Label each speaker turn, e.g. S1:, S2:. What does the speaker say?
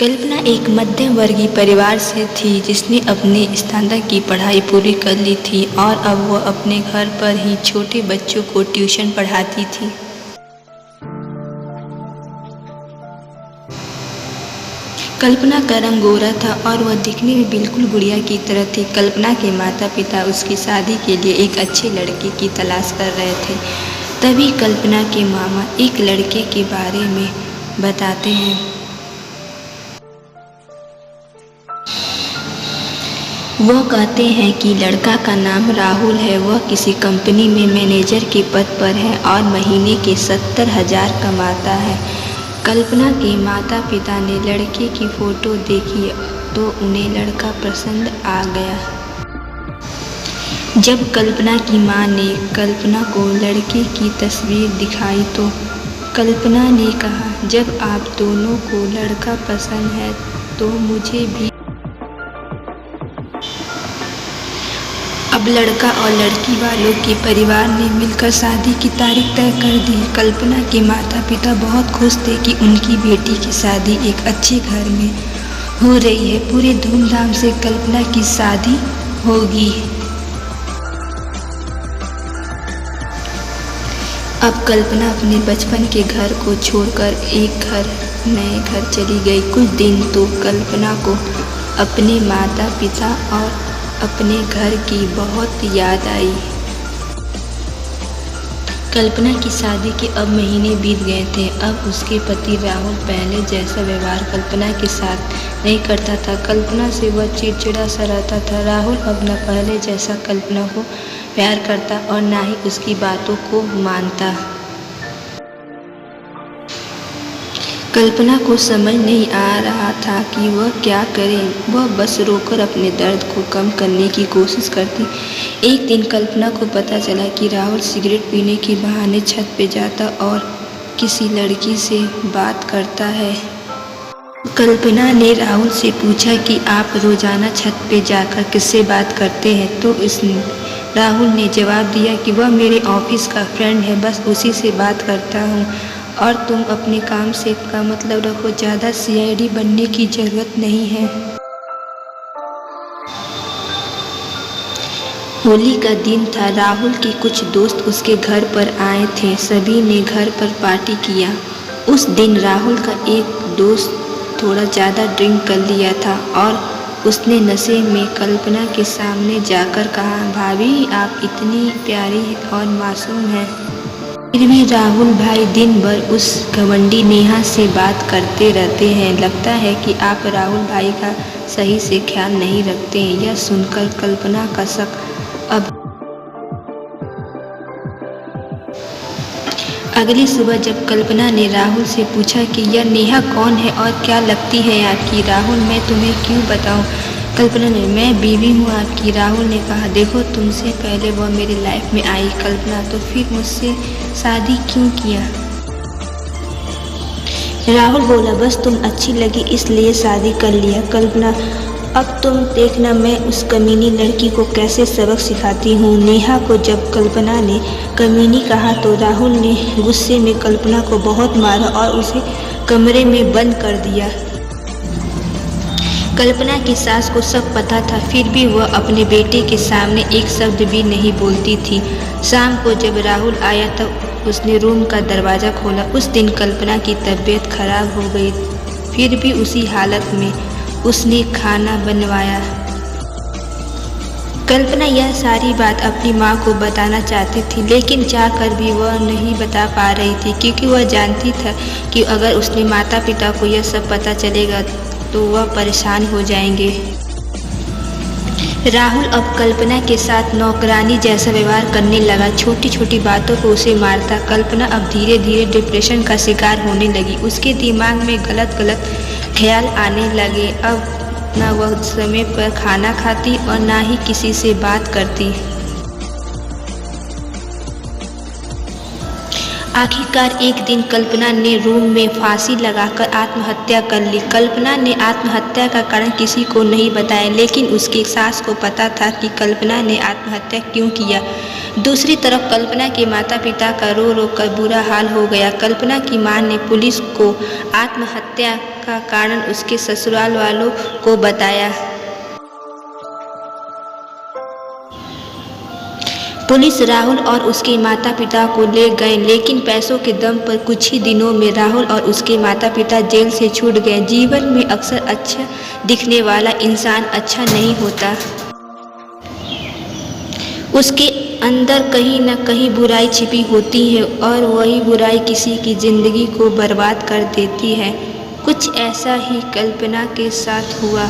S1: कल्पना एक मध्यम वर्गीय परिवार से थी जिसने अपने स्नातक की पढ़ाई पूरी कर ली थी और अब वह अपने घर पर ही छोटे बच्चों को ट्यूशन पढ़ाती थी। कल्पना का रंग गोरा था और वह दिखने में बिल्कुल गुड़िया की तरह थी। कल्पना के माता पिता उसकी शादी के लिए एक अच्छे लड़के की तलाश कर रहे थे। तभी कल्पना के मामा एक लड़के के बारे में बताते हैं। वह कहते हैं कि लड़का का नाम राहुल है। वह किसी कंपनी में मैनेजर के पद पर है और महीने के 70,000 कमाता है। कल्पना के माता पिता ने लड़के की फ़ोटो देखी तो उन्हें लड़का पसंद आ गया। जब कल्पना की मां ने कल्पना को लड़के की तस्वीर दिखाई तो कल्पना ने कहा, जब आप दोनों को लड़का पसंद है तो मुझे भी। अब लड़का और लड़की वालों के परिवार ने मिलकर शादी की तारीख तय कर दी। कल्पना के माता पिता बहुत खुश थे कि उनकी बेटी की शादी एक अच्छे घर में हो रही है। पूरे धूमधाम से कल्पना की शादी होगी। अब कल्पना अपने बचपन के घर को छोड़कर एक नए घर चली गई। कुछ दिन तो कल्पना को अपने माता पिता और अपने घर की बहुत याद आई। कल्पना की शादी के अब महीने बीत गए थे। अब उसके पति राहुल पहले जैसा व्यवहार कल्पना के साथ नहीं करता था। कल्पना से वह चिड़चिड़ा सा रहता था। राहुल अब न पहले जैसा कल्पना को प्यार करता और न ही उसकी बातों को मानता। कल्पना को समझ नहीं आ रहा था कि वह क्या करे। वह बस रोकर अपने दर्द को कम करने की कोशिश करती। एक दिन कल्पना को पता चला कि राहुल सिगरेट पीने के बहाने छत पे जाता और किसी लड़की से बात करता है। कल्पना ने राहुल से पूछा कि आप रोजाना छत पे जाकर किससे बात करते हैं? तो राहुल ने जवाब दिया कि वह मेरे ऑफिस का फ्रेंड है, बस उसी से बात करता हूँ। और तुम अपने काम से का मतलब रखो, ज़्यादा सीआईडी बनने की ज़रूरत नहीं है। होली का दिन था। राहुल के कुछ दोस्त उसके घर पर आए थे। सभी ने घर पर पार्टी किया। उस दिन राहुल का एक दोस्त थोड़ा ज़्यादा ड्रिंक कर लिया था और उसने नशे में कल्पना के सामने जाकर कहा, भाभी आप इतनी प्यारी और मासूम हैं। फिर भी राहुल भाई दिन भर उस घमंडी नेहा से बात करते रहते हैं। लगता है कि आप राहुल भाई का सही से ख्याल नहीं रखते हैं। यह सुनकर कल्पना का शक अब। अगली सुबह जब कल्पना ने राहुल से पूछा कि यह नेहा कौन है और क्या लगती है आपकी? राहुल, मैं तुम्हें क्यों बताऊं? कल्पना ने, मैं बीवी हूँ आपकी। राहुल ने कहा, देखो तुमसे पहले वह मेरी लाइफ में आई कल्पना, तो फिर मुझसे शादी क्यों किया? राहुल बोला, बस तुम अच्छी लगी इसलिए शादी कर लिया। कल्पना, अब तुम देखना मैं उस कमीनी लड़की को कैसे सबक सिखाती हूँ। नेहा को जब कल्पना ने कमीनी कहा तो राहुल ने गुस्से में कल्पना को बहुत मारा और उसे कमरे में बंद कर दिया। कल्पना की सास को सब पता था, फिर भी वह अपने बेटे के सामने एक शब्द भी नहीं बोलती थी। शाम को जब राहुल आया तब उसने रूम का दरवाज़ा खोला। उस दिन कल्पना की तबीयत खराब हो गई, फिर भी उसी हालत में उसने खाना बनवाया। कल्पना यह सारी बात अपनी माँ को बताना चाहती थी, लेकिन चाहकर भी वह नहीं बता पा रही थी, क्योंकि वह जानती था कि अगर उसने माता पिता को यह सब पता चलेगा तो वह परेशान हो जाएंगे। राहुल अब कल्पना के साथ नौकरानी जैसा व्यवहार करने लगा। छोटी छोटी बातों को उसे मारता। कल्पना अब धीरे धीरे डिप्रेशन का शिकार होने लगी। उसके दिमाग में गलत ख्याल आने लगे। अब न वह समय पर खाना खाती और ना ही किसी से बात करती। आखिरकार एक दिन कल्पना ने रूम में फांसी लगाकर आत्महत्या कर ली। कल्पना ने आत्महत्या का कारण किसी को नहीं बताया, लेकिन उसकी सास को पता था कि कल्पना ने आत्महत्या क्यों किया। दूसरी तरफ कल्पना के माता पिता का रो रो कर बुरा हाल हो गया। कल्पना की मां ने पुलिस को आत्महत्या का कारण उसके ससुराल वालों को बताया। पुलिस राहुल और उसके माता पिता को ले गए, लेकिन पैसों के दम पर कुछ ही दिनों में राहुल और उसके माता पिता जेल से छूट गए। जीवन में अक्सर अच्छा दिखने वाला इंसान अच्छा नहीं होता। उसके अंदर कहीं न कहीं बुराई छिपी होती है और वही बुराई किसी की जिंदगी को बर्बाद कर देती है। कुछ ऐसा ही कल्पना के साथ हुआ।